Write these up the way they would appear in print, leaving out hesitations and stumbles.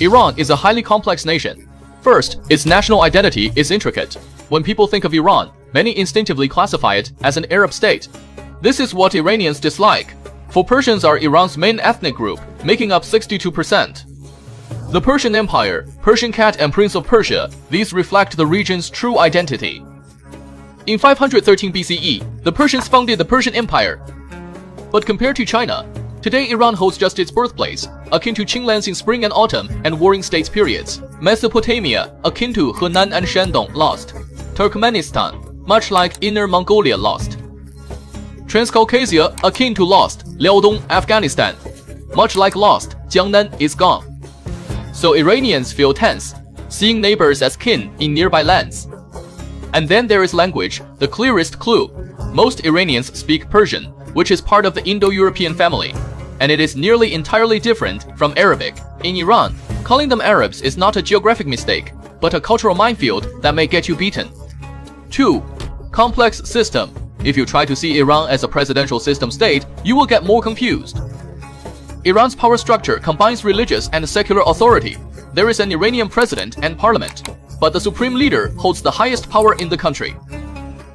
Iran is a highly complex nation. First, its national identity is intricate. When people think of Iran, many instinctively classify it as an Arab state. This is what Iranians dislike, for Persians are Iran's main ethnic group, making up 62%. The Persian Empire, Persian Cat and Prince of Persia, these reflect the region's true identity. In 513 BCE, the Persians founded the Persian Empire. But compared to China, today Iran holds just its birthplace, akin to Qinglands in spring and autumn and warring states periods. Mesopotamia, akin to Henan and Shandong, lost. Turkmenistan, much like Inner Mongolia, lost. Transcaucasia, akin to lost. Liaodong, Afghanistan, much like lost. Jiangnan is gone. So Iranians feel tense, seeing neighbors as kin in nearby lands. And then there is language, the clearest clue. Most Iranians speak Persian, which is part of the Indo-European family, and it is nearly entirely different from Arabic. In Iran, calling them Arabs is not a geographic mistake, but a cultural minefield that may get you beaten. 2. Complex system. If you try to see Iran as a presidential system state, you will get more confused. Iran's power structure combines religious and secular authority. There is an Iranian president and parliament, but the supreme leader holds the highest power in the country.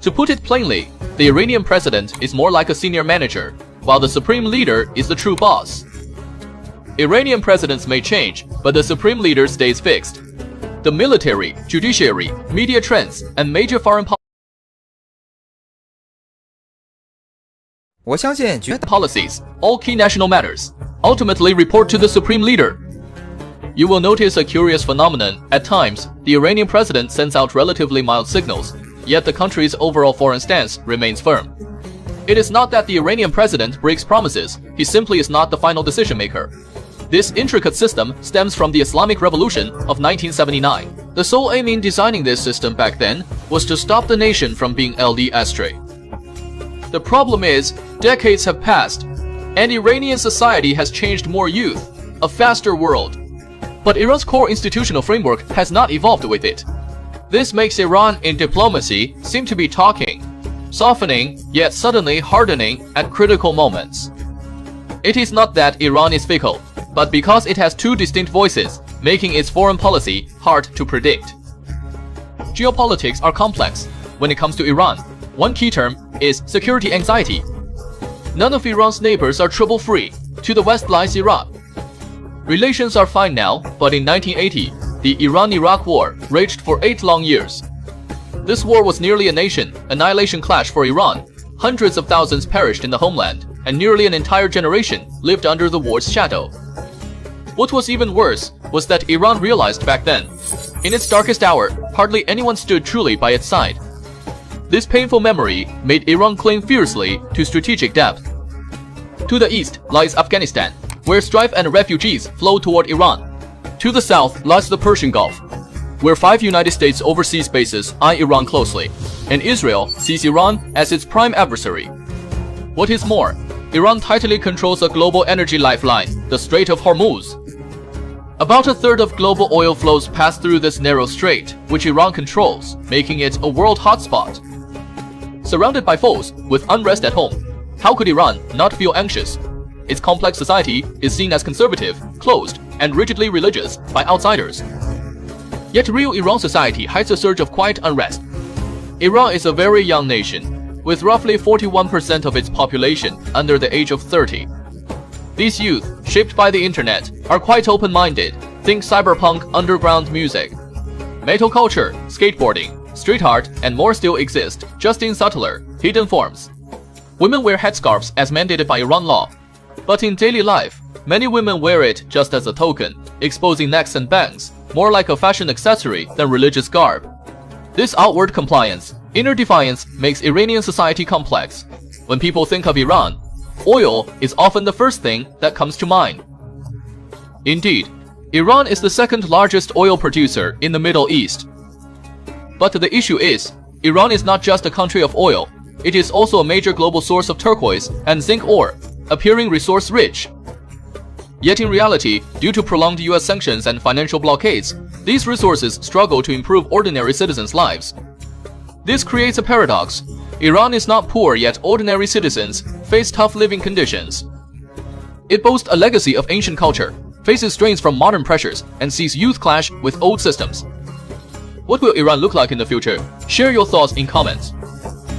To put it plainly, the Iranian president is more like a senior manager, while the supreme leader is the true boss. Iranian presidents may change, but the supreme leader stays fixed. The military, judiciary, media trends, and major foreign policies, all key national matters, ultimately report to the supreme leader. You will notice a curious phenomenon. At times, the Iranian president sends out relatively mild signals, yet the country's overall foreign stance remains firm. It is not that the Iranian president breaks promises, he simply is not the final decision maker. This intricate system stems from the Islamic Revolution of 1979. The sole aim in designing this system back then was to stop the nation from being led astray. The problem is, decades have passed, and Iranian society has changed more youth, a faster world. But Iran's core institutional framework has not evolved with it. This makes Iran in diplomacy seem to be talking, softening, yet suddenly hardening at critical moments. It is not that Iran is fickle, but because it has two distinct voices, making its foreign policy hard to predict. Geopolitics are complex. When it comes to Iran, one key term is security anxiety. None of Iran's neighbors are trouble-free. To the west lies Iraq. Relations are fine now, but in 1980, the Iran-Iraq War raged for 8 long years. This war was nearly a nation annihilation clash for Iran. Hundreds of thousands perished in the homeland, and nearly an entire generation lived under the war's shadow. What was even worse was that Iran realized back then, in its darkest hour, hardly anyone stood truly by its side. This painful memory made Iran cling fiercely to strategic depth. To the east lies Afghanistan, where strife and refugees flow toward Iran. To the south lies the Persian Gulf, where 5 United States overseas bases eye Iran closely, and Israel sees Iran as its prime adversary. What is more, Iran tightly controls a global energy lifeline, the Strait of Hormuz. About a third of global oil flows pass through this narrow strait, which Iran controls, making it a world hotspot. Surrounded by foes, with unrest at home, how could Iran not feel anxious? Its complex society is seen as conservative, closed, and rigidly religious by outsiders. Yet real Iran society hides a surge of quiet unrest. Iran is a very young nation, with roughly 41% of its population under the age of 30. These youth, shaped by the internet, are quite open-minded. Think cyberpunk underground music. Metal culture, skateboarding, street art, and more still exist, just in subtler, hidden forms. Women wear headscarves as mandated by Iran law. But in daily life, many women wear it just as a token, exposing necks and bangs, more like a fashion accessory than religious garb. This outward compliance, inner defiance, makes Iranian society complex. When people think of Iran, oil is often the first thing that comes to mind. Indeed, Iran is the second largest oil producer in the Middle East. But the issue is, Iran is not just a country of oil, it is also a major global source of turquoise and zinc ore, appearing resource-rich. Yet in reality, due to prolonged US sanctions and financial blockades, these resources struggle to improve ordinary citizens' lives. This creates a paradox. Iran is not poor, yet ordinary citizens face tough living conditions. It boasts a legacy of ancient culture, faces strains from modern pressures and sees youth clash with old systems. What will Iran look like in the future? Share your thoughts in comments.